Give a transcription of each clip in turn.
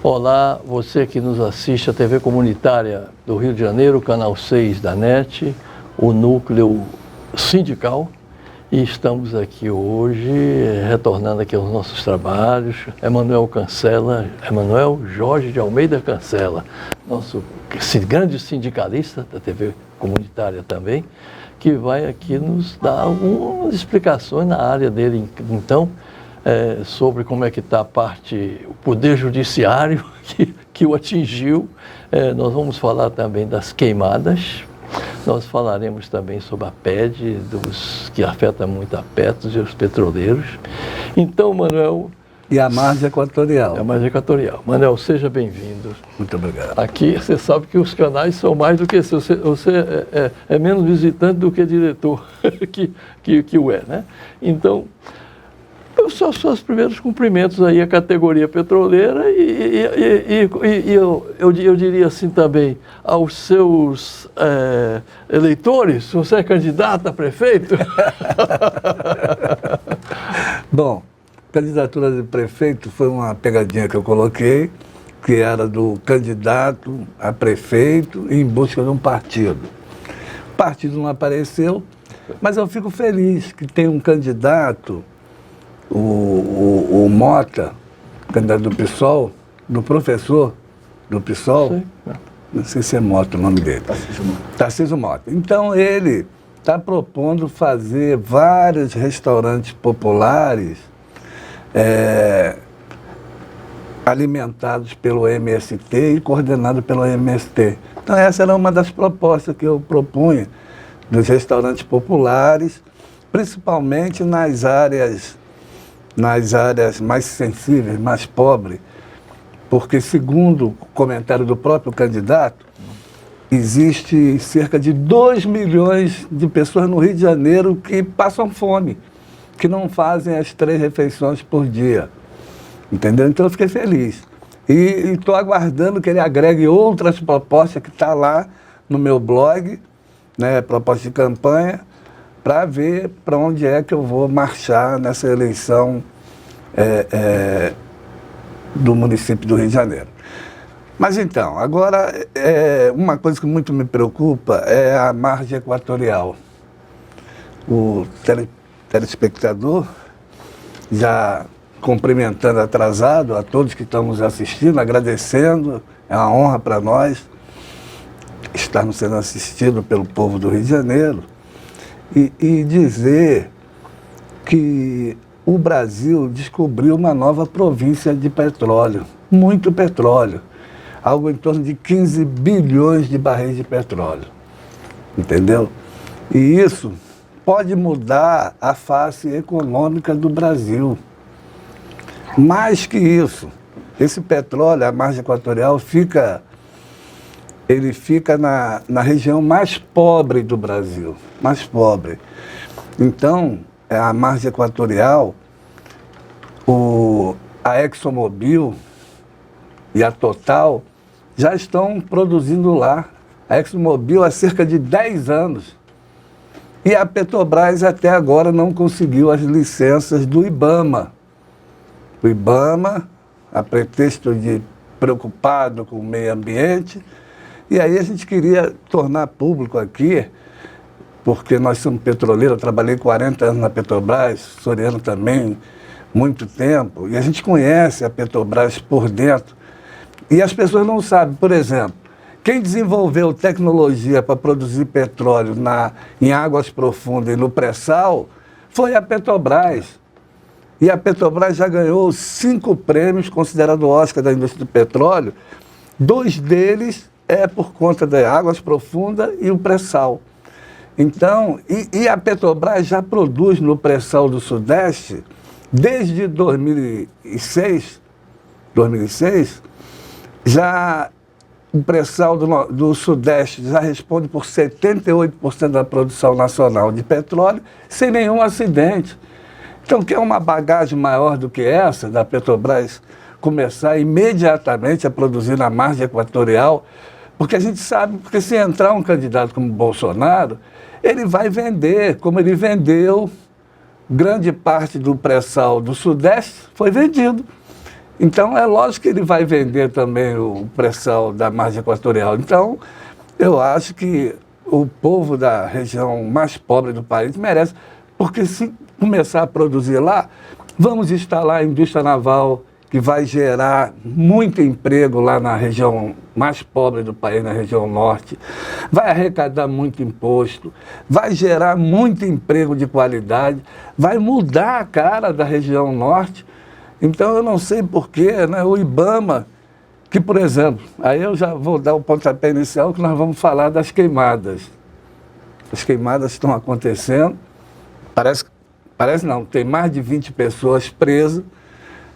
Olá, você que nos assiste à TV Comunitária do Rio de Janeiro, Canal 6 da NET, o Núcleo Sindical. E estamos aqui hoje, retornando aqui aos nossos trabalhos. Emanuel Jorge de Almeida Cancela, nosso grande sindicalista da TV Comunitária também, que vai aqui nos dar algumas explicações na área dele, então, sobre como é que está o poder judiciário que o atingiu. Nós vamos falar também das queimadas. Nós falaremos também sobre a PED, que afeta muito a Petros e os petroleiros. Então, Manuel... E a margem equatorial. A margem equatorial. Manuel, seja bem-vindo. Muito obrigado. Aqui, você sabe que os canais são mais do que esse. Você é menos visitante do que diretor que o é, né? Então... São os seus primeiros cumprimentos aí à categoria petroleira e eu diria assim também aos seus eleitores. Você é candidato a prefeito? Bom, candidatura de prefeito foi uma pegadinha que eu coloquei, que era do candidato a prefeito em busca de um partido. O partido não apareceu, mas eu fico feliz que tem um candidato, o Mota, candidato do PSOL, do professor do PSOL, não sei se é Mota o nome dele. Tarcísio Mota. Então ele está propondo fazer vários restaurantes populares alimentados pelo MST e coordenados pelo MST. Então essa era uma das propostas que eu propunha dos restaurantes populares, principalmente nas áreas mais sensíveis, mais pobres, porque, segundo o comentário do próprio candidato, existe cerca de 2 milhões de pessoas no Rio de Janeiro que passam fome, que não fazem as 3 refeições por dia. Entendeu? Então eu fiquei feliz. E estou aguardando que ele agregue outras propostas que estão lá no meu blog, né, proposta de campanha, para ver para onde é que eu vou marchar nessa eleição do município do Rio de Janeiro. Mas então, agora, uma coisa que muito me preocupa é a margem equatorial. O telespectador, já cumprimentando atrasado a todos que estamos assistindo, agradecendo, é uma honra para nós estarmos sendo assistidos pelo povo do Rio de Janeiro. E dizer que o Brasil descobriu uma nova província de petróleo, muito petróleo, algo em torno de 15 bilhões de barris de petróleo, entendeu? E isso pode mudar a face econômica do Brasil. Mais que isso, esse petróleo, a margem equatorial, fica na região mais pobre do Brasil, mais pobre. Então, a margem equatorial, a ExxonMobil e a Total já estão produzindo lá. A ExxonMobil há cerca de 10 anos. E a Petrobras até agora não conseguiu as licenças do IBAMA. O IBAMA, a pretexto de preocupado com o meio ambiente. E aí a gente queria tornar público aqui, porque nós somos petroleiros, eu trabalhei 40 anos na Petrobras, Soriano também, muito tempo, e a gente conhece a Petrobras por dentro. E as pessoas não sabem, por exemplo, quem desenvolveu tecnologia para produzir petróleo em águas profundas e no pré-sal foi a Petrobras. E a Petrobras já ganhou 5 prêmios considerados Oscar da indústria do petróleo, 2 deles por conta das águas profundas e o pré-sal. Então, e a Petrobras já produz no pré-sal do Sudeste, desde 2006, já o pré-sal do Sudeste já responde por 78% da produção nacional de petróleo, sem nenhum acidente. Então, quer uma bagagem maior do que essa, da Petrobras começar imediatamente a produzir na margem equatorial, porque a gente sabe, porque se entrar um candidato como Bolsonaro, ele vai vender, como ele vendeu, grande parte do pré-sal do Sudeste foi vendido. Então, é lógico que ele vai vender também o pré-sal da margem equatorial. Então, eu acho que o povo da região mais pobre do país merece, porque se começar a produzir lá, vamos instalar a indústria naval, que vai gerar muito emprego lá na região mais pobre do país, na região norte, vai arrecadar muito imposto, vai gerar muito emprego de qualidade, vai mudar a cara da região norte. Então, eu não sei porquê, né, o IBAMA, que, por exemplo, aí eu já vou dar o pontapé inicial, que nós vamos falar das queimadas. As queimadas estão acontecendo, parece não, tem mais de 20 pessoas presas.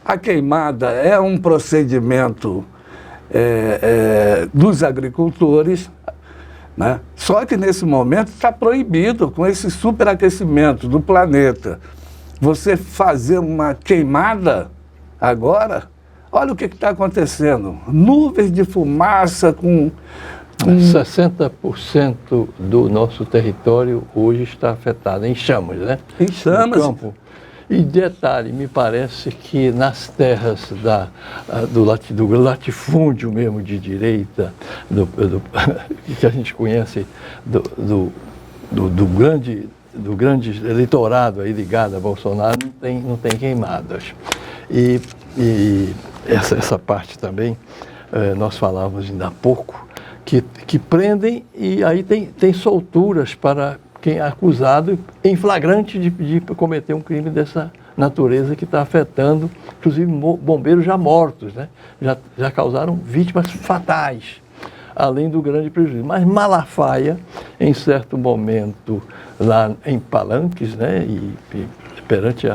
A queimada é um procedimento dos agricultores, né? Só que nesse momento está proibido, com esse superaquecimento do planeta, você fazer uma queimada agora. Olha o que está acontecendo, nuvens de fumaça com 60% do nosso território hoje está afetado em chamas, né? Em chamas. No campo. E detalhe, me parece que nas terras do latifúndio mesmo de direita, que a gente conhece do grande eleitorado aí ligado a Bolsonaro, não tem queimadas. E essa parte também, nós falávamos ainda há pouco, que prendem e aí tem solturas para quem é acusado em flagrante de cometer um crime dessa natureza que está afetando, inclusive bombeiros já mortos, né? Já causaram vítimas fatais, além do grande prejuízo. Mas Malafaia, em certo momento, lá em Palanques, né, e perante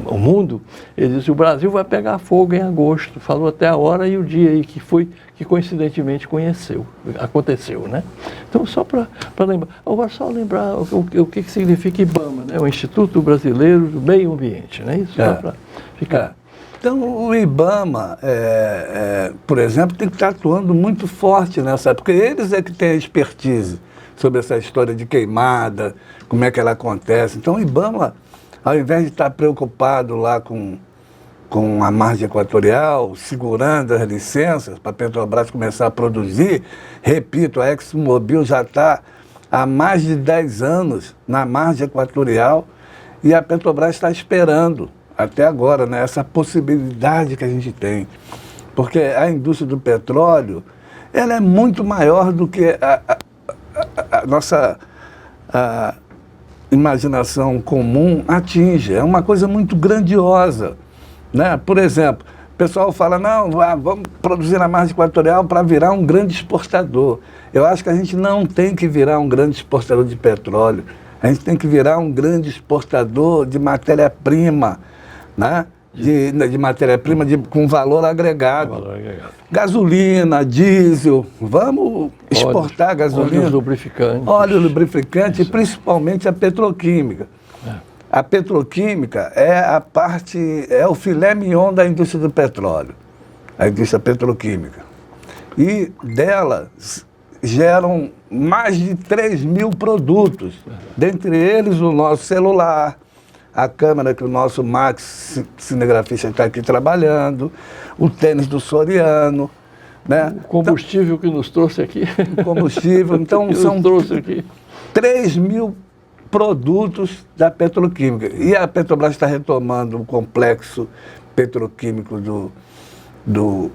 o mundo, ele disse: o Brasil vai pegar fogo em agosto. Falou até a hora e o dia aí que coincidentemente aconteceu, né? Então, só para lembrar. Agora, só lembrar o que significa IBAMA, né? O Instituto Brasileiro do Meio Ambiente, né? Isso só para ficar. Então, o IBAMA, por exemplo, tem que estar atuando muito forte nessa, porque eles é que têm a expertise sobre essa história de queimada, como é que ela acontece. Então, o IBAMA, ao invés de estar preocupado lá com a margem equatorial, segurando as licenças para a Petrobras começar a produzir, repito, a ExxonMobil já está há mais de 10 anos na margem equatorial e a Petrobras está esperando, até agora, né, essa possibilidade que a gente tem. Porque a indústria do petróleo, ela é muito maior do que a nossa imaginação comum atinge. É uma coisa muito grandiosa, né? Por exemplo, o pessoal fala: não, vamos produzir na margem equatorial para virar um grande exportador. Eu acho que a gente não tem que virar um grande exportador de petróleo. A gente tem que virar um grande exportador de matéria-prima, né? De matéria-prima com valor agregado. Gasolina, diesel, vamos exportar gasolina. Óleo lubrificante. Óleo lubrificante e principalmente a petroquímica. A petroquímica é o filé mignon da indústria do petróleo, a indústria petroquímica. E dela geram mais de 3.000 produtos, dentre eles o nosso celular, a câmera que o nosso Max cinegrafista está aqui trabalhando, o tênis do Soriano, né? O combustível que nos trouxe aqui. O combustível, então são 3.000 produtos da petroquímica. E a Petrobras está retomando o complexo petroquímico do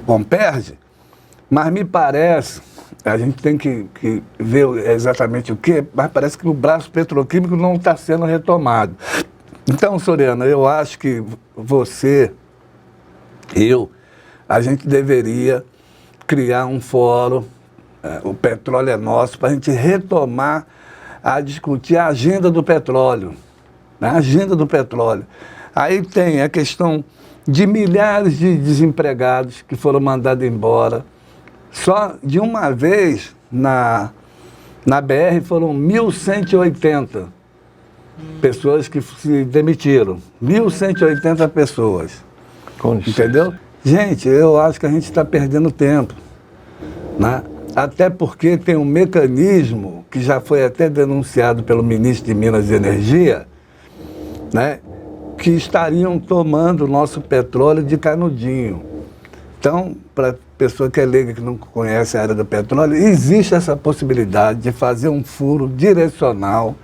Comperj, mas me parece, a gente tem que ver exatamente o que, mas parece que o braço petroquímico não está sendo retomado. Então, Soriano, eu acho que você, a gente deveria criar um fórum, o petróleo é nosso, para a gente retomar a discutir a agenda do petróleo, né? A agenda do petróleo. Aí tem a questão de milhares de desempregados que foram mandados embora. Só de uma vez na BR foram 1.180 pessoas que se demitiram. 1.180 pessoas. Entendeu? Gente, eu acho que a gente está perdendo tempo, né? Até porque tem um mecanismo que já foi até denunciado pelo ministro de Minas e Energia, né? que estariam tomando o nosso petróleo de canudinho. Então, para a pessoa que é leiga, que não conhece a área do petróleo, existe essa possibilidade de fazer um furo direcional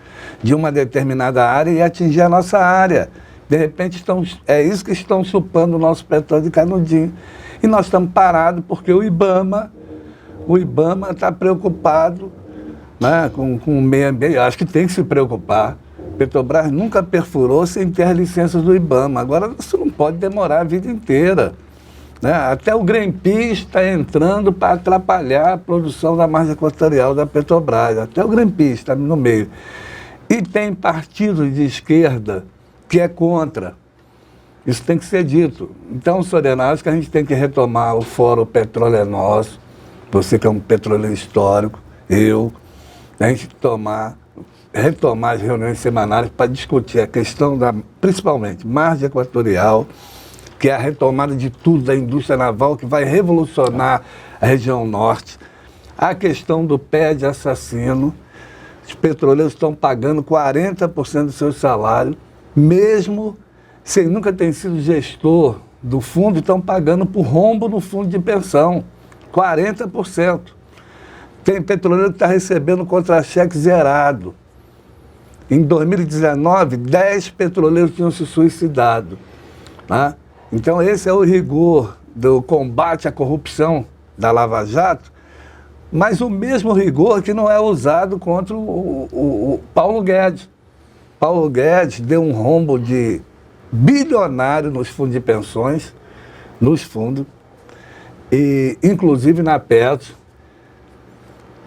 de uma determinada área e atingir a nossa área. De repente, é isso que estão chupando o nosso petróleo de canudinho. E nós estamos parados porque o IBAMA está preocupado, né, com o meio ambiente. Eu acho que tem que se preocupar. Petrobras nunca perfurou sem ter as licenças do IBAMA. Agora, isso não pode demorar a vida inteira, né? Até o Greenpeace está entrando para atrapalhar a produção da margem equatorial da Petrobras. Até o Greenpeace está no meio. E tem partidos de esquerda que é contra. Isso tem que ser dito. Então, Soriano, acho que a gente tem que retomar o Fórum Petróleo é Nosso, você que é um petroleiro histórico, a gente retomar as reuniões semanais para discutir a questão da, principalmente, margem equatorial, que é a retomada de tudo da indústria naval, que vai revolucionar a região norte. A questão do pé de assassino, os petroleiros estão pagando 40% do seu salário, mesmo sem nunca ter sido gestor do fundo, estão pagando por rombo no fundo de pensão, 40%. Tem petroleiro que está recebendo contra-cheque zerado. Em 2019, 10 petroleiros tinham se suicidado. Tá? Então, esse é o rigor do combate à corrupção da Lava Jato, mas o mesmo rigor que não é usado contra o Paulo Guedes. Paulo Guedes deu um rombo de bilionário nos fundos de pensões, e inclusive na Petro.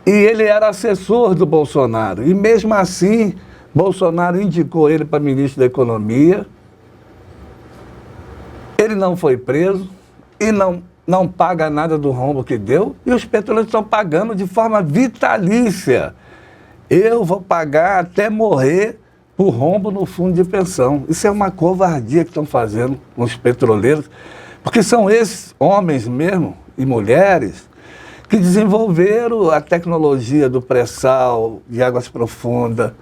E ele era assessor do Bolsonaro. E mesmo assim, Bolsonaro indicou ele para ministro da Economia. Ele não foi preso e não paga nada do rombo que deu. E os petroleiros estão pagando de forma vitalícia. Eu vou pagar até morrer por rombo no fundo de pensão. Isso é uma covardia que estão fazendo com os petroleiros, porque são esses homens mesmo e mulheres que desenvolveram a tecnologia do pré-sal, de águas profundas,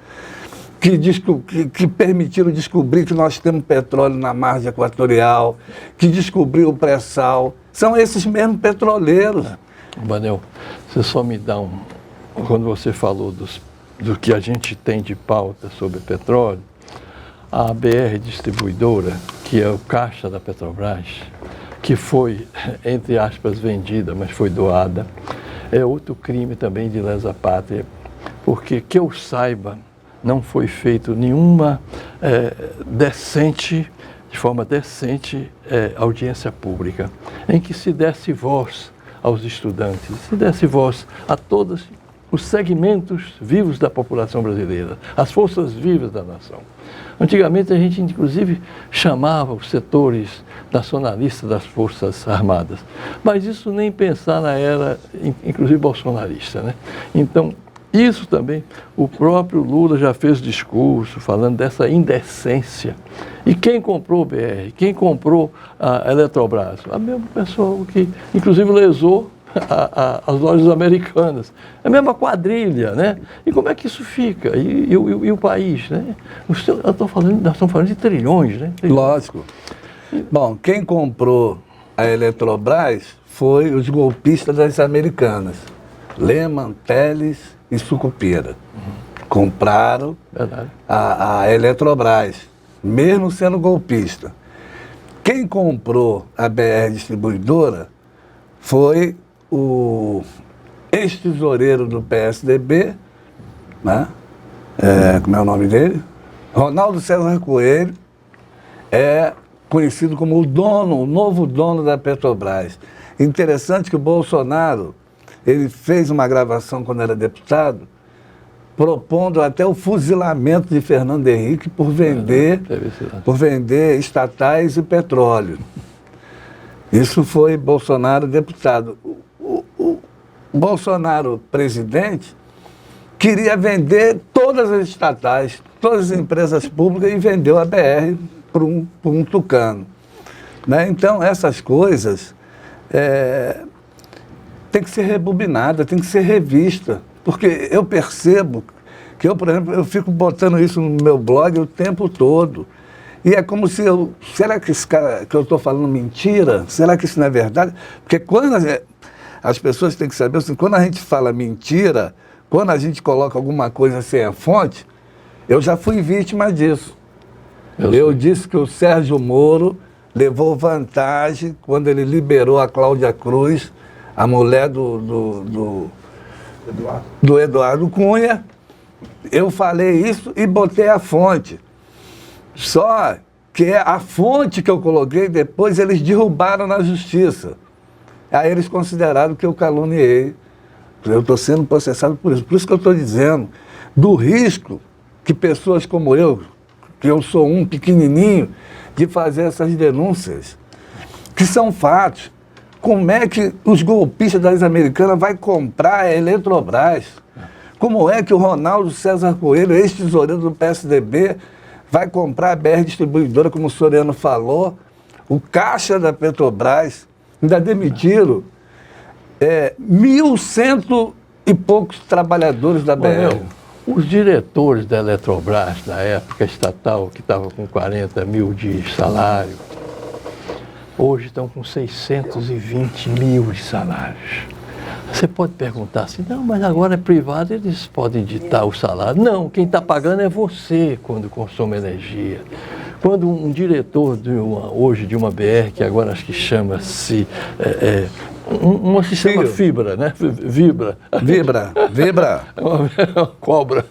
que permitiram descobrir que nós temos petróleo na margem equatorial, que descobriu o pré-sal. São esses mesmos petroleiros. Manel, você só me dá quando você falou do que a gente tem de pauta sobre petróleo, a BR Distribuidora, que é o caixa da Petrobras, que foi, entre aspas, vendida, mas foi doada, é outro crime também de lesa pátria, porque, que eu saiba, não foi feito nenhuma de forma decente, audiência pública, em que se desse voz aos estudantes, se desse voz a todos os segmentos vivos da população brasileira, as forças vivas da nação. Antigamente a gente inclusive chamava os setores nacionalistas das Forças Armadas, mas isso nem pensar na era, inclusive bolsonarista, né? Então, isso também, o próprio Lula já fez discurso falando dessa indecência. E quem comprou o BR, quem comprou a Eletrobras? A mesma pessoa que inclusive lesou as lojas americanas, a mesma quadrilha, né? E como é que isso fica? E o país, né? Nós estamos falando de trilhões, né? Lógico. Bom, quem comprou a Eletrobras foi os golpistas das americanas, Lehman, Telles e Sucupira. Compraram a Eletrobras, mesmo sendo golpista. Quem comprou a BR Distribuidora foi o ex-tesoureiro do PSDB, né? Como é o nome dele? Ronaldo César Coelho, é conhecido como o novo dono da Petrobras. Interessante que o Bolsonaro, ele fez uma gravação quando era deputado, propondo até o fuzilamento de Fernando Henrique por vender estatais e petróleo. Isso foi Bolsonaro deputado. O Bolsonaro presidente queria vender todas as estatais, todas as empresas públicas e vendeu a BR por um tucano. Né? Então, essas coisas tem que ser rebobinada, tem que ser revista. Porque eu percebo que por exemplo, eu fico botando isso no meu blog o tempo todo. E é como se será que esse cara que eu estou falando mentira? Será que isso não é verdade? Porque quando as pessoas têm que saber, assim, quando a gente fala mentira, quando a gente coloca alguma coisa sem a fonte, eu já fui vítima disso. Eu disse que o Sérgio Moro levou vantagem quando ele liberou a Cláudia Cruz, a mulher do Eduardo Cunha. Eu falei isso e botei a fonte. Só que a fonte que eu coloquei, depois eles derrubaram na justiça. Aí eles consideraram que eu caluniei. Eu estou sendo processado por isso. Por isso que eu estou dizendo do risco que pessoas como eu, que eu sou um pequenininho, de fazer essas denúncias, que são fatos. Como é que os golpistas das Americanas vão comprar a Eletrobras? Como é que o Ronaldo César Coelho, ex-tesoureiro do PSDB, vai comprar a BR Distribuidora, como o Soriano falou, o caixa da Petrobras? Ainda demitiram 1.100 e poucos trabalhadores da BR. Os diretores da Eletrobras, na época estatal, que estava com 40 mil de salário, hoje estão com 620 mil de salários. Você pode perguntar assim, não, mas agora é privado, eles podem ditar o salário. Não, quem está pagando é você quando consome energia. Quando um diretor hoje de uma BR, que agora acho que chama-se... uma se chama Fibra, né? Vibra. É uma cobra.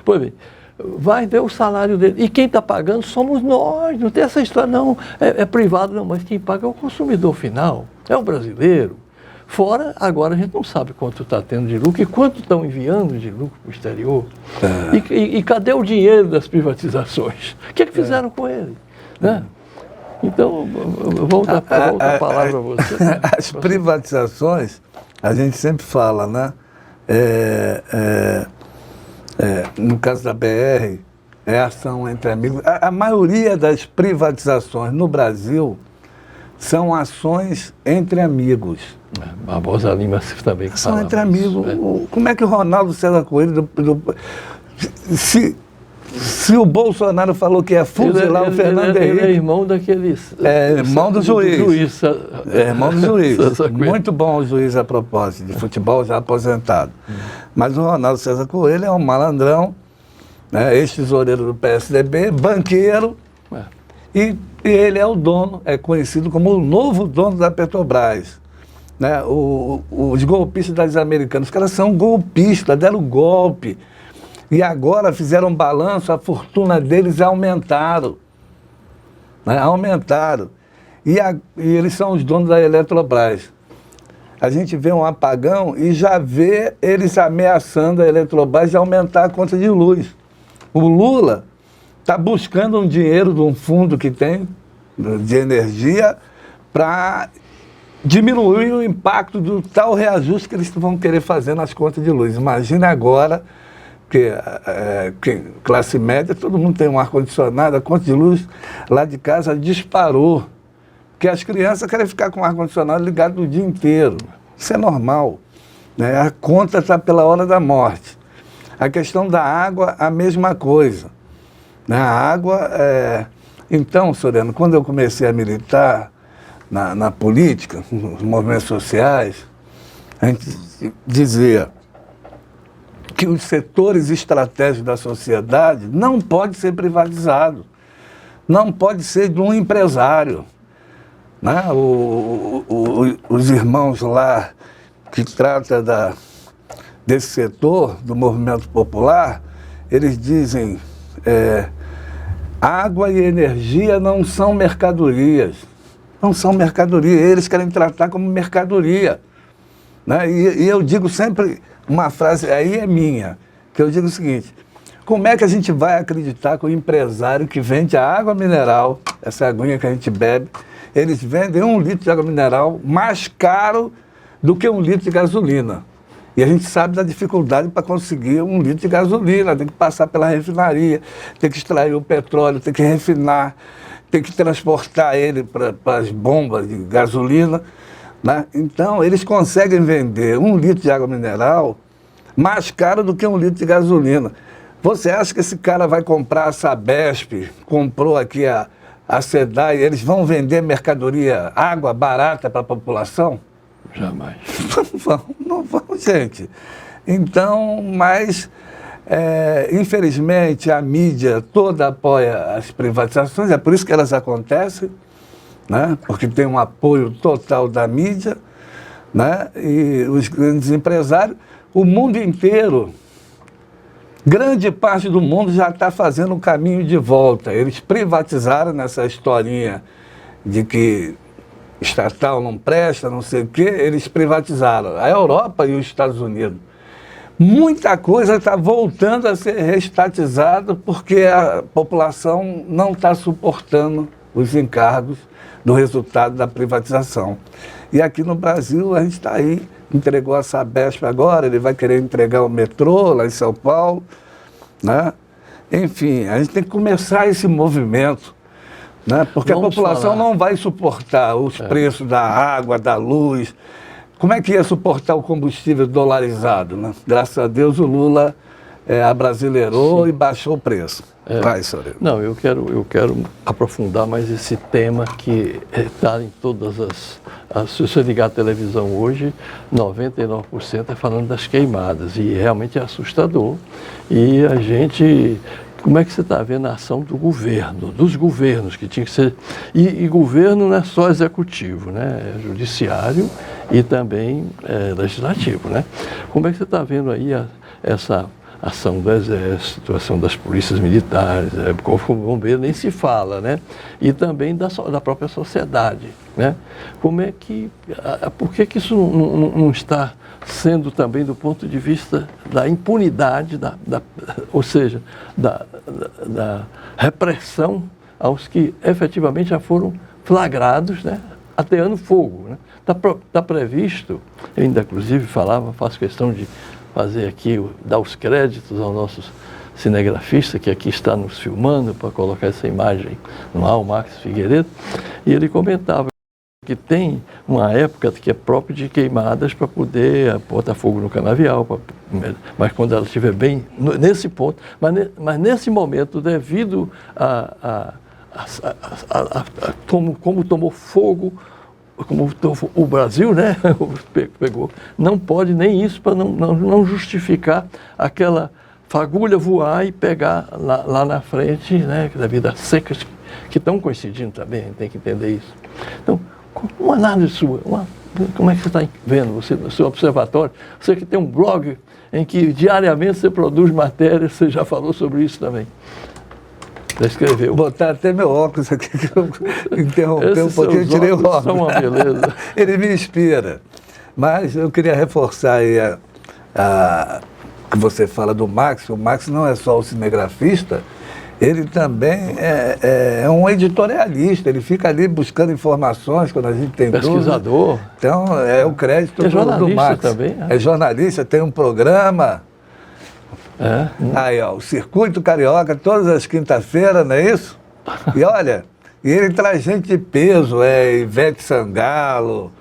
Pois bem, vai ver o salário dele. E quem está pagando somos nós. Não tem essa história, não. É privado, não. Mas quem paga é o consumidor final. É o brasileiro. Fora, agora a gente não sabe quanto está tendo de lucro e quanto estão enviando de lucro para o exterior. E cadê o dinheiro das privatizações? O que é que fizeram com ele? Né? Então, volta a palavra a você. As privatizações, a gente sempre fala, né? No caso da BR, é ação entre amigos. A maioria das privatizações no Brasil são ações entre amigos. A Barbosa Lima também fala. São entre amigos. Como é que o Ronaldo César Coelho... Se o Bolsonaro falou que ia fuzilar o Fernando Henrique... Ele é irmão daqueles... irmão do juiz. Irmão do juiz. Muito bom o juiz a propósito, de futebol já aposentado. Mas o Ronaldo César Coelho é um malandrão, né, ex-tesoureiro do PSDB, banqueiro, e ele é o dono, é conhecido como o novo dono da Petrobras. Né? Os golpistas das Americanas, os caras são golpistas, deram golpe. E agora fizeram um balanço, a fortuna deles aumentaram. Né? Aumentaram. E eles são os donos da Eletrobras. A gente vê um apagão e já vê eles ameaçando a Eletrobras de aumentar a conta de luz. O Lula está buscando um dinheiro de um fundo que tem de energia para diminuir o impacto do tal reajuste que eles vão querer fazer nas contas de luz. Imagina agora que classe média, todo mundo tem um ar-condicionado, a conta de luz lá de casa disparou. Porque as crianças querem ficar com o ar-condicionado ligado o dia inteiro. Isso é normal. Né? A conta está pela hora da morte. A questão da água, a mesma coisa. Né? A água... Então, Soriano, quando eu comecei a militar na política, nos movimentos sociais, a gente dizia que os setores estratégicos da sociedade não podem ser privatizados. Não pode ser de um empresário. Né? Os irmãos lá que tratam desse setor, do movimento popular, eles dizem água e energia não são mercadorias. Não são mercadorias, eles querem tratar como mercadoria. Né? E eu digo sempre uma frase, aí é minha, que eu digo o seguinte: como é que a gente vai acreditar que o empresário que vende a água mineral, essa aguinha que a gente bebe, eles vendem 1 litro de água mineral mais caro do que 1 litro de gasolina? E a gente sabe da dificuldade para conseguir 1 litro de gasolina, tem que passar pela refinaria, tem que extrair o petróleo, tem que refinar, tem que transportar ele para as bombas de gasolina. Né? Então, eles conseguem vender 1 litro de água mineral mais caro do que 1 litro de gasolina. Você acha que esse cara vai comprar a Sabesp, comprou aqui a SEDAI, eles vão vender mercadoria, água barata para a população? Jamais. Não vão, gente. Então, mas, infelizmente, a mídia toda apoia as privatizações, é por isso que elas acontecem, né? Porque tem um apoio total da mídia, né? E os grandes empresários, o mundo inteiro, grande parte do mundo já está fazendo um caminho de volta. Eles privatizaram nessa historinha de que estatal não presta, não sei o quê, eles privatizaram. A Europa e os Estados Unidos. Muita coisa está voltando a ser reestatizada porque a população não está suportando os encargos do resultado da privatização. E aqui no Brasil a gente está aí, entregou a Sabesp agora, ele vai querer entregar o metrô lá em São Paulo, né? Enfim, a gente tem que começar esse movimento, né? Porque a população não vai suportar os preços da água, da luz. Como é que ia suportar o combustível dolarizado, né? Graças a Deus o Lula abrasileirou e baixou o preço. Vai, Soreno. Não, eu quero aprofundar mais esse tema que está em todas se você ligar a televisão hoje, 99% é falando das queimadas, e realmente é assustador. E a gente... Como é que você está vendo a ação do governo, dos governos, que tinha que ser... E governo não é só executivo, né? É judiciário e também legislativo, né? Como é que você está vendo aí essa ação do Exército, ação das polícias militares, Corpo Bombeiro nem se fala, né? E também da própria sociedade, né? Como é que... Por que isso não está sendo também do ponto de vista da impunidade, ou seja, da repressão aos que efetivamente já foram flagrados, né, ateando fogo, né? Tá previsto, eu ainda inclusive faço questão de fazer aqui, dar os créditos aos nossos cinegrafistas, que aqui está nos filmando, para colocar essa imagem no ar, o Max Figueiredo, e ele comentava que tem uma época que é própria de queimadas para poder botar fogo no canavial, mas quando ela estiver bem nesse ponto, mas nesse momento, devido como tomou fogo, como o Brasil, né, pegou, não pode nem isso para não justificar aquela fagulha voar e pegar lá na frente, né, devido às secas que estão coincidindo também, a gente tem que entender isso. Então, uma análise sua, como é que você está vendo, você, no seu observatório, você que tem um blog em que diariamente você produz matérias, você já falou sobre isso também. Já escreveu. Vou botar até meu óculos aqui, que eu interrompi um pouquinho, eu tirei o óculos. São uma beleza. Ele me inspira. Mas eu queria reforçar aí que você fala do Max. O Max não é só o cinegrafista, ele também é um editorialista, ele fica ali buscando informações quando a gente tem pesquisador. Dúvida. Então, é o crédito do Max. Também, é jornalista, tem um programa. Aí, ó, o Circuito Carioca, todas as quintas-feiras, não é isso? E olha, ele traz gente de peso, Ivete Sangalo.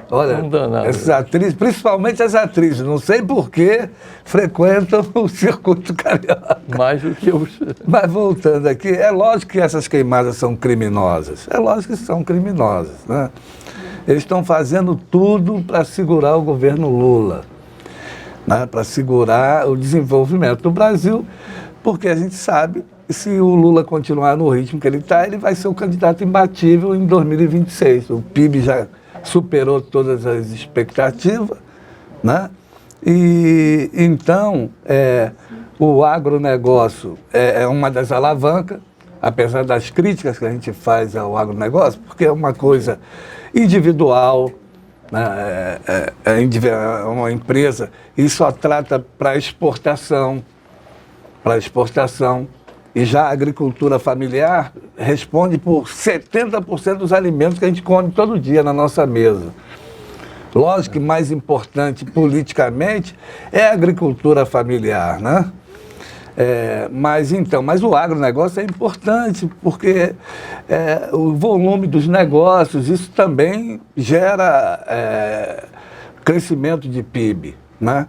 Olha, essas atrizes, principalmente as atrizes, não sei por que frequentam o Circuito Carioca. Mais do que eu... Mas voltando aqui, é lógico que essas queimadas são criminosas. É lógico que são criminosas, né? Eles estão fazendo tudo para segurar o governo Lula, né? Para segurar o desenvolvimento do Brasil, porque a gente sabe que se o Lula continuar no ritmo que ele está, ele vai ser o candidato imbatível em 2026. O PIB já superou todas as expectativas, né? E então o agronegócio é uma das alavancas, apesar das críticas que a gente faz ao agronegócio, porque é uma coisa individual, né? É uma empresa e só trata para exportação, e já a agricultura familiar responde por 70% dos alimentos que a gente come todo dia na nossa mesa. Lógico que mais importante politicamente é a agricultura familiar, né? Mas o agronegócio é importante porque o volume dos negócios, isso também gera crescimento de PIB, né?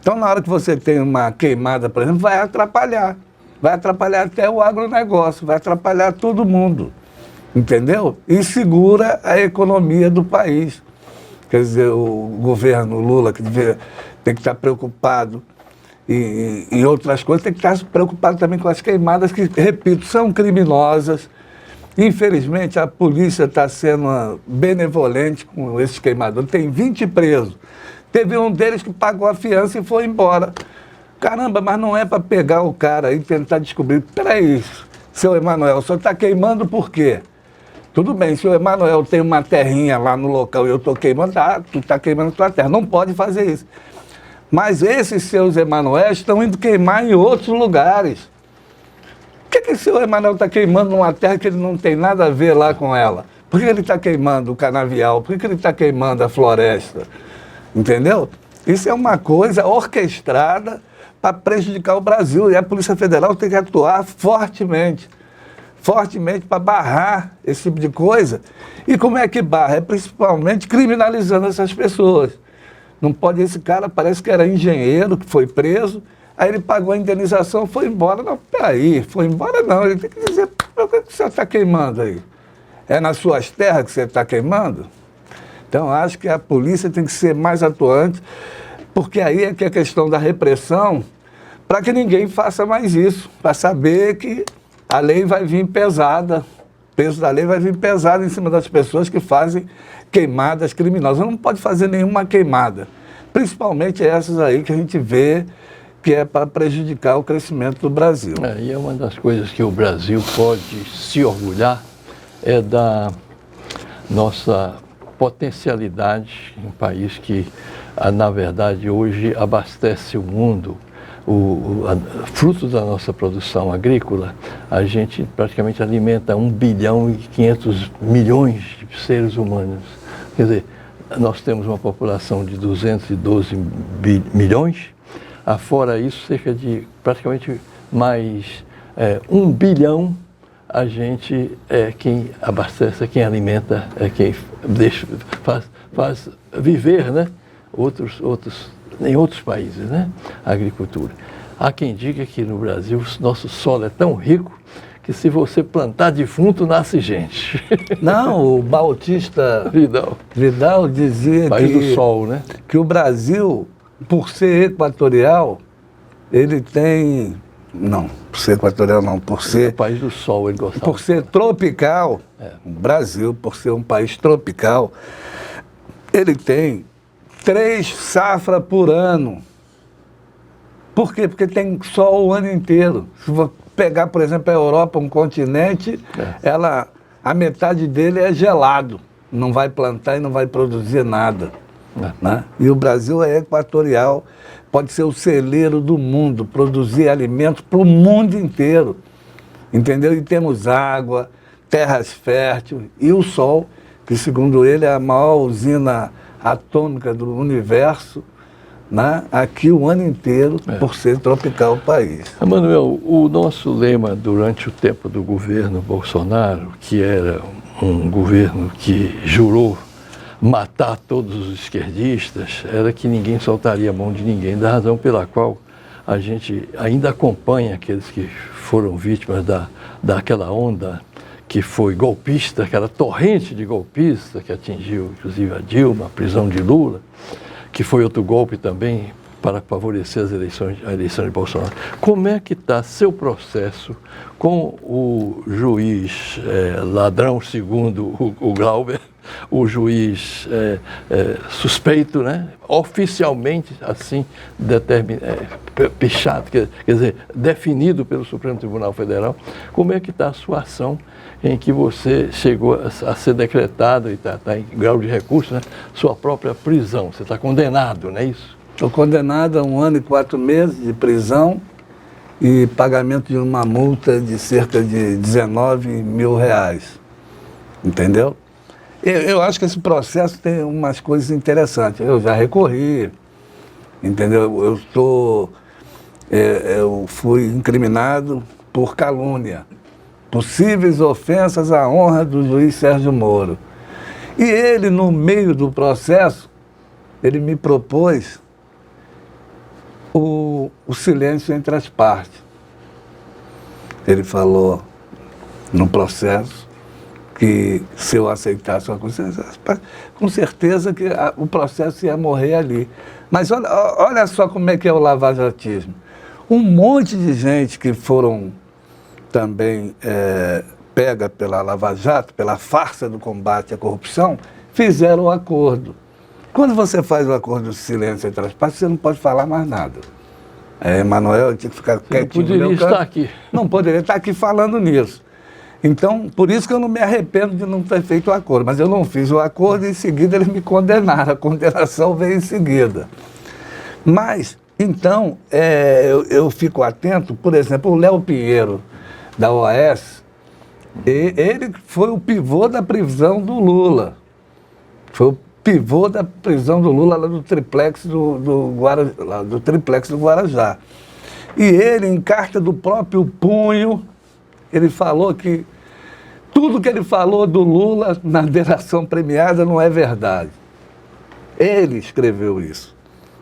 Então, na hora que você tem uma queimada, por exemplo, vai atrapalhar. Vai atrapalhar até o agronegócio, vai atrapalhar todo mundo. Entendeu? E segura a economia do país. Quer dizer, o governo Lula, que tem que estar preocupado e outras coisas, tem que estar preocupado também com as queimadas que, repito, são criminosas. Infelizmente, a polícia está sendo benevolente com esses queimadores. Tem 20 presos. Teve um deles que pagou a fiança e foi embora. Caramba, mas não é para pegar o cara e tentar descobrir. Peraí, seu Emanuel, o senhor está queimando por quê? Tudo bem, se o Emanuel tem uma terrinha lá no local e eu estou queimando, tu está queimando a tua terra. Não pode fazer isso. Mas esses seus Emanuéis estão indo queimar em outros lugares. Por que o seu Emanuel está queimando numa terra que ele não tem nada a ver lá com ela? Por que ele está queimando o canavial? Por que ele está queimando a floresta? Entendeu? Isso é uma coisa orquestrada para prejudicar o Brasil. E a Polícia Federal tem que atuar fortemente para barrar esse tipo de coisa. E como é que barra? É principalmente criminalizando essas pessoas. Não pode, esse cara parece que era engenheiro, que foi preso, aí ele pagou a indenização, foi embora. Não, peraí, foi embora não. Ele tem que dizer, por que você está queimando aí? É nas suas terras que você está queimando? Então, acho que a polícia tem que ser mais atuante, porque aí é que é a questão da repressão, para que ninguém faça mais isso, para saber que a lei vai vir pesada, o peso da lei vai vir pesado em cima das pessoas que fazem queimadas criminosas. Não pode fazer nenhuma queimada, principalmente essas aí que a gente vê que é para prejudicar o crescimento do Brasil. E é uma das coisas que o Brasil pode se orgulhar, é da nossa potencialidade, um país que, na verdade, hoje abastece o mundo. Fruto da nossa produção agrícola, a gente praticamente alimenta 1 bilhão e 500 milhões de seres humanos. Quer dizer, nós temos uma população de 212 milhões, afora isso, cerca de praticamente mais 1 bilhão, a gente é quem abastece, é quem alimenta, é quem faz viver, né? Em outros países, né? A agricultura. Há quem diga que no Brasil nosso solo é tão rico que se você plantar defunto, nasce gente. Não, o Bautista Vidal dizia país do sol, né? Que o Brasil, por ser equatorial, ele tem... Não, por ser equatorial não, por ser... O país do sol, ele gostava. Por ser tropical, o Brasil, por ser um país tropical, ele tem 3 safras por ano. Por quê? Porque tem sol o ano inteiro. Se você pegar, por exemplo, a Europa, um continente, a metade dele é gelado. Não vai plantar e não vai produzir nada. Né? E o Brasil é equatorial, pode ser o celeiro do mundo, produzir alimentos para o mundo inteiro. Entendeu? E temos água, terras férteis e o sol, que segundo ele é a maior usina atômica do universo, né? Aqui o ano inteiro, por ser tropical o país. Emanuel, o nosso lema durante o tempo do governo Bolsonaro, que era um governo que jurou matar todos os esquerdistas, era que ninguém soltaria a mão de ninguém, da razão pela qual a gente ainda acompanha aqueles que foram vítimas daquela onda que foi golpista, aquela torrente de golpista que atingiu inclusive a Dilma, a prisão de Lula, que foi outro golpe também para favorecer a eleição de Bolsonaro. Como é que está seu processo com o juiz ladrão, segundo o Glauber, o juiz suspeito, né? Oficialmente assim pichado, quer dizer, definido pelo Supremo Tribunal Federal? Como é que está a sua ação em que você chegou a ser decretado e está em grau de recurso, né? Sua própria prisão? Você está condenado, não é isso? Estou condenado a 1 ano e 4 meses de prisão e pagamento de uma multa de cerca de 19 mil reais. Entendeu? Eu acho que esse processo tem umas coisas interessantes. Eu já recorri, entendeu? Eu fui incriminado por calúnia, possíveis ofensas à honra do juiz Sérgio Moro. E ele, no meio do processo, ele me propôs o silêncio entre as partes. Ele falou no processo que se eu aceitasse uma consciência, com certeza que o processo ia morrer ali. Mas olha só como é que é o lavajatismo. Um monte de gente que foram também pega pela Lava Jato, pela farsa do combate à corrupção, fizeram o acordo. Quando você faz o acordo de silêncio entre as partes, você não pode falar mais nada. Emanuel tinha que ficar quietinho. Não poderia estar aqui. Não poderia estar aqui falando nisso. Então, por isso que eu não me arrependo de não ter feito o acordo. Mas eu não fiz o acordo e em seguida eles me condenaram. A condenação veio em seguida. Mas, então, eu fico atento, por exemplo, o Léo Pinheiro, da OAS, ele foi o pivô da prisão do Lula. Foi o pivô da prisão do Lula lá do triplex do Guarajá. E ele, em carta do próprio punho, ele falou que tudo que ele falou do Lula na delação premiada não é verdade. Ele escreveu isso.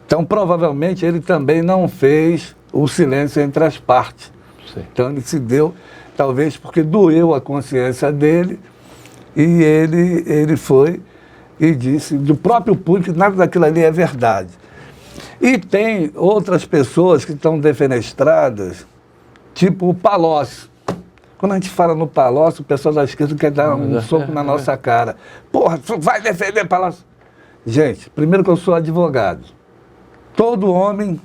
Então, provavelmente, ele também não fez o silêncio entre as partes. Sim. Então, ele se deu, talvez porque doeu a consciência dele, e ele foi e disse do próprio punho que nada daquilo ali é verdade. E tem outras pessoas que estão defenestradas, tipo o Palocci. Quando a gente fala no Palocci, o pessoal da esquerda quer dar um soco na nossa cara. Porra, tu vai defender Palocci? Gente, primeiro que eu sou advogado. Todo homem,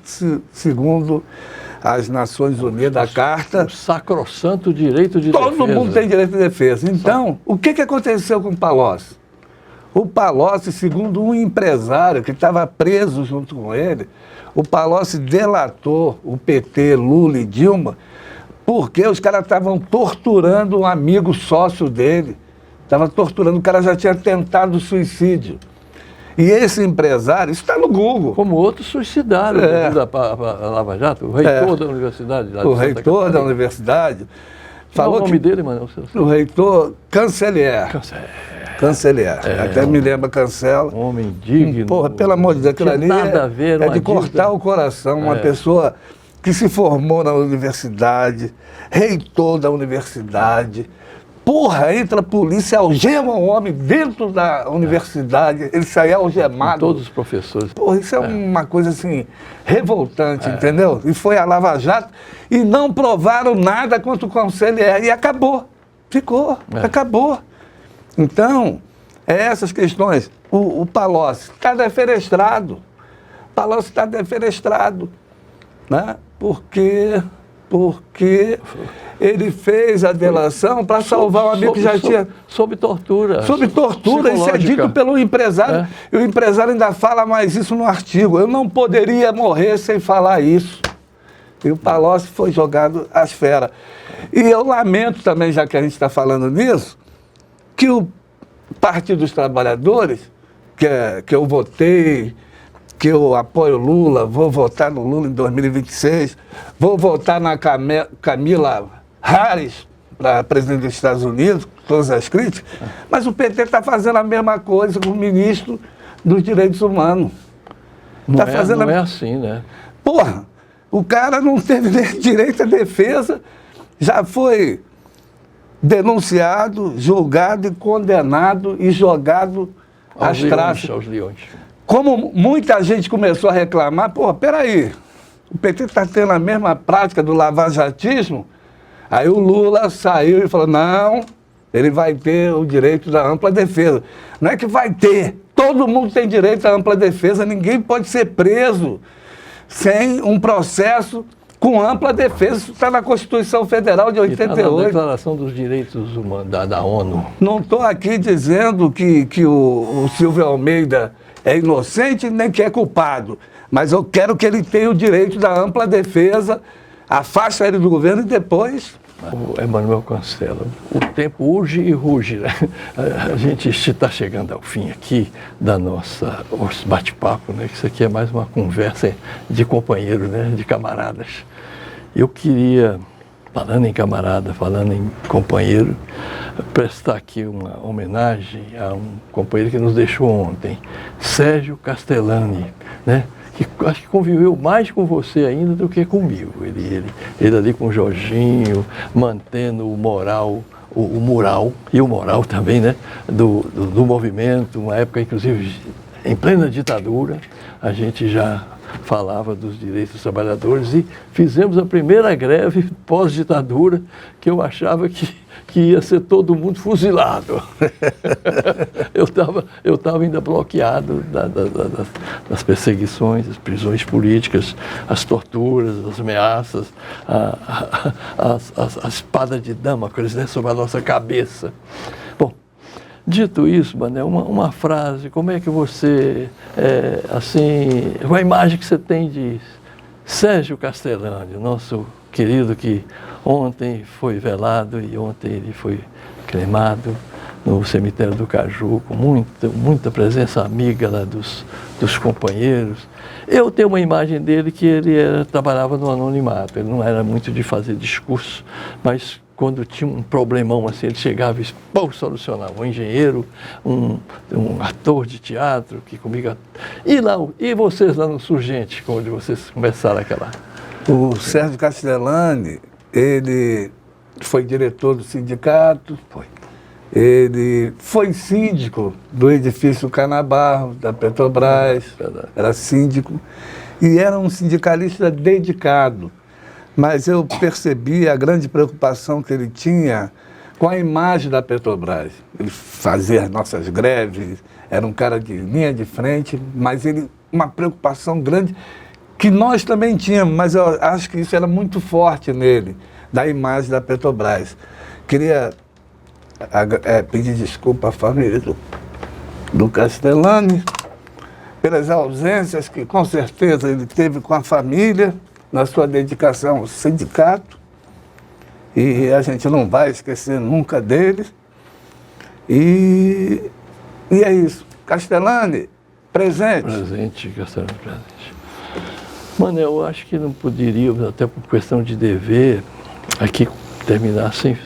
segundo as Nações Unidas, a Carta... O sacrossanto direito de defesa. Todo mundo tem direito de defesa. Então, o que aconteceu com o Palocci? O Palocci, segundo um empresário que estava preso junto com ele, o Palocci delatou o PT, Lula e Dilma, porque os caras estavam torturando um amigo sócio dele. Estavam torturando, o cara já tinha tentado suicídio. E esse empresário, isso está no Google. Como outros suicidaram devido à Lava Jato, o reitor da universidade. O reitor da universidade. Falou o nome dele, mano? O reitor Cancelier. Cancelier. Até me lembra Cancela. Um homem digno. Porra, pelo amor de Deus, aquilo ali nada a ver, é de cortar o coração. Uma pessoa que se formou na universidade, reitor da universidade. Porra, entra a polícia, algema o homem dentro da universidade, ele saía algemado. Com todos os professores. Porra, isso é uma coisa assim, revoltante, entendeu? E foi a Lava Jato e não provaram nada contra o Cancelier e acabou. Ficou, acabou. Então, essas questões. O Palocci está defenestrado. O Palocci está defenestrado, né? Porque ele fez a delação para salvar um amigo que já tinha... Sob tortura. Sob tortura, isso é dito pelo empresário. E o empresário ainda fala mais isso no artigo. Eu não poderia morrer sem falar isso. E o Palocci foi jogado às feras. E eu lamento também, já que a gente está falando nisso, que o Partido dos Trabalhadores, que eu votei, que eu apoio Lula, vou votar no Lula em 2026, vou votar na Kamala Harris para presidente dos Estados Unidos, todas as críticas, mas o PT está fazendo a mesma coisa com o ministro dos Direitos Humanos. Não é assim, né? Porra, o cara não teve nem direito à defesa, já foi denunciado, julgado e condenado e jogado às traças. Aos leões. Como muita gente começou a reclamar, pô, peraí, o PT está tendo a mesma prática do lavajatismo, aí o Lula saiu e falou, não, ele vai ter o direito da ampla defesa. Não é que vai ter, todo mundo tem direito à ampla defesa, ninguém pode ser preso sem um processo com ampla defesa. Isso está na Constituição Federal de 88. Está na Declaração dos Direitos Humanos da ONU. Não estou aqui dizendo que o Silvio Almeida é inocente nem que é culpado, mas eu quero que ele tenha o direito da ampla defesa, afasta ele do governo e depois... O Emanuel Cancela, o tempo urge e ruge, né? A gente está chegando ao fim aqui da nosso bate-papo, né? Isso aqui é mais uma conversa de companheiro, né? De camaradas. Eu queria, falando em camarada, falando em companheiro, prestar aqui uma homenagem a um companheiro que nos deixou ontem, Sérgio Castellani, né? que acho que conviveu mais com você ainda do que comigo. Ele ali com o Jorginho, mantendo o moral, o mural, e o moral também, né, do movimento, uma época, inclusive, em plena ditadura, a gente já falava dos direitos dos trabalhadores e fizemos a primeira greve pós-ditadura, que eu achava que ia ser todo mundo fuzilado. Eu estava ainda bloqueado das perseguições, das prisões políticas, as torturas, as ameaças, a espada de Damocles, né, sobre a nossa cabeça. Bom, dito isso, Manel, uma frase, como é que você, assim, a imagem que você tem de Sérgio Castellani, nosso querido que ontem foi velado e ontem ele foi cremado no cemitério do Caju, com muita presença amiga lá dos companheiros. Eu tenho uma imagem dele que ele trabalhava no anonimato, ele não era muito de fazer discurso, mas quando tinha um problemão assim, ele chegava e solucionava. Um engenheiro, um ator de teatro que comigo... E vocês lá no Surgente, onde vocês começaram aquela... O Sérgio Castellani, ele foi diretor do sindicato, ele foi síndico do edifício Canabarro, da Petrobras, era síndico, e era um sindicalista dedicado. Mas eu percebi a grande preocupação que ele tinha com a imagem da Petrobras. Ele fazia as nossas greves, era um cara de linha de frente, mas uma preocupação grande que nós também tínhamos, mas eu acho que isso era muito forte nele, da imagem da Petrobras. Queria pedir desculpa à família do Castellani pelas ausências que com certeza ele teve com a família, na sua dedicação ao sindicato, e a gente não vai esquecer nunca dele. E é isso. Castellani, presente. Presente, Castellani, presente. Manel, eu acho que não poderíamos, até por questão de dever, aqui terminar sem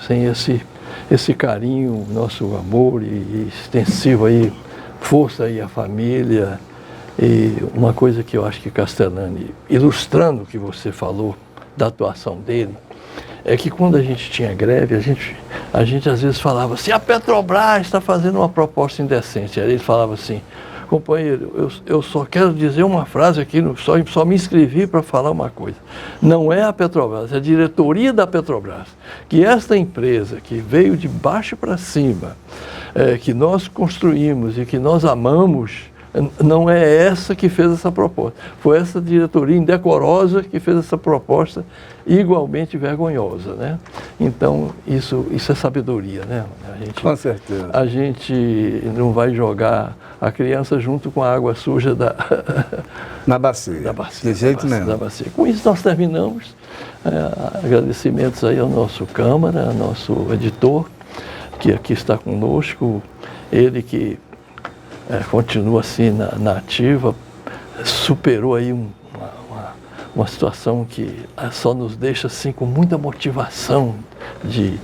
esse carinho, nosso amor e extensivo aí, força aí à família. E uma coisa que eu acho que Castellani, ilustrando o que você falou da atuação dele, é que quando a gente tinha greve, a gente às vezes falava assim, a Petrobras está fazendo uma proposta indecente. Aí ele falava assim, companheiro, eu só quero dizer uma frase aqui, só me inscrevi para falar uma coisa. Não é a Petrobras, é a diretoria da Petrobras. Que esta empresa que veio de baixo para cima, que nós construímos e que nós amamos, não é essa que fez essa proposta. Foi essa diretoria indecorosa que fez essa proposta igualmente vergonhosa, né? Então, isso é sabedoria, né? Com certeza. A gente não vai jogar a criança junto com a água suja na bacia. Da bacia. De jeito nenhum. Da bacia. Com isso nós terminamos. Agradecimentos aí ao nosso Câmara, ao nosso editor, que aqui está conosco, ele que continua assim na ativa, superou aí uma situação que só nos deixa assim com muita motivação de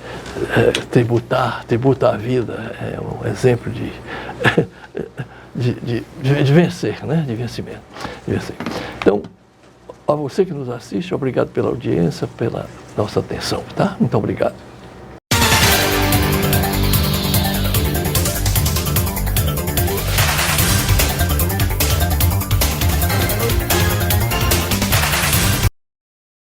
tributar a vida, é um exemplo de vencer, né? De vencimento. Então, a você que nos assiste, obrigado pela audiência, pela nossa atenção, tá? Muito obrigado.